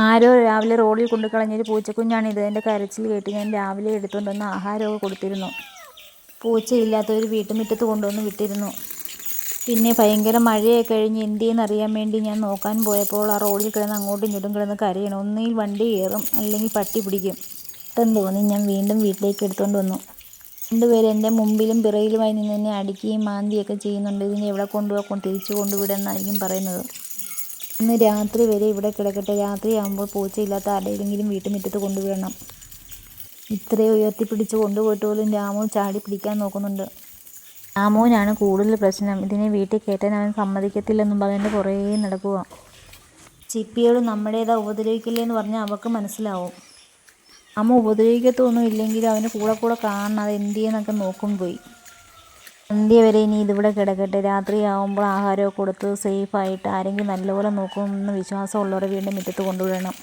ആരോ രാവിലെ റോഡിൽ കൊണ്ടു കളഞ്ഞൊരു പൂച്ചക്കുഞ്ഞാണിത്. എൻ്റെ കരച്ചിൽ കേട്ട് ഞാൻ രാവിലെ എടുത്തുകൊണ്ട് വന്ന് ആഹാരമൊക്കെ കൊടുത്തിരുന്നു. പൂച്ചയില്ലാത്ത ഒരു വീട്ടുമുറ്റത്ത് കൊണ്ടുവന്ന് വിട്ടിരുന്നു. പിന്നെ ഭയങ്കര മഴയൊക്കെ കഴിഞ്ഞ് എന്തിയെന്നറിയാൻ വേണ്ടി ഞാൻ നോക്കാൻ പോയപ്പോൾ ആ റോഡിൽ കിടന്ന് അങ്ങോട്ടും ഇങ്ങോട്ടും കിടന്ന് കരയണം. ഒന്നുകിൽ വണ്ടി കയറും, അല്ലെങ്കിൽ പട്ടി പിടിക്കും. പെട്ടെന്ന് തോന്നി ഞാൻ വീണ്ടും വീട്ടിലേക്ക് എടുത്തുകൊണ്ട് വന്നു. രണ്ടുപേരും എൻ്റെ മുമ്പിലും പിറകിലുമായി നിന്ന് എന്നെ അടിക്കുകയും മാന്തിയൊക്കെ ചെയ്യുന്നുണ്ട്. ഇതിനെ എവിടെ കൊണ്ടുപോയി തിരിച്ചു കൊണ്ടുവിടുമെന്നായിരിക്കും പറയുന്നത്. ഇന്ന് രാത്രി വരെ ഇവിടെ കിടക്കട്ടെ. രാത്രിയാകുമ്പോൾ പൂച്ചയില്ലാത്ത ആരുടെയെങ്കിലും വീട്ടുമുറ്റത്ത് കൊണ്ടുവിടണം. ഇത്രയും ഉയർത്തിപ്പിടിച്ച് കൊണ്ടുപോയിട്ട് പോലും രാമു ചാടി പിടിക്കാൻ നോക്കുന്നുണ്ട്. രാമുവിനാണ് കൂടുതൽ പ്രശ്നം. ഇതിനെ വീട്ടിൽ കയറ്റാൻ അവൻ സമ്മതിക്കത്തില്ലെന്നും പറഞ്ഞിട്ട് കുറേ നടക്കുക. ചിപ്പിയോട് നമ്മുടേതാ, ഉപദ്രവിക്കില്ലേന്ന് പറഞ്ഞാൽ അവൾക്ക് മനസ്സിലാവും. രാമു ഉപദ്രവിക്കത്തൊന്നും ഇല്ലെങ്കിലും അവന് കൂടെ കൂടെ കാണണം. അത് എന്തിയെന്നൊക്കെ നോക്കും പോയി. സന്ധ്യ വരെ ഇനി ഇതിവിടെ കിടക്കട്ടെ. രാത്രിയാവുമ്പോൾ ആഹാരമൊക്കെ കൊടുത്ത് സേഫായിട്ട് ആരെങ്കിലും നല്ലപോലെ നോക്കുമെന്ന് വിശ്വാസമുള്ളവരെ വീണ്ടും മുറ്റത്ത് കൊണ്ടുവിടണം.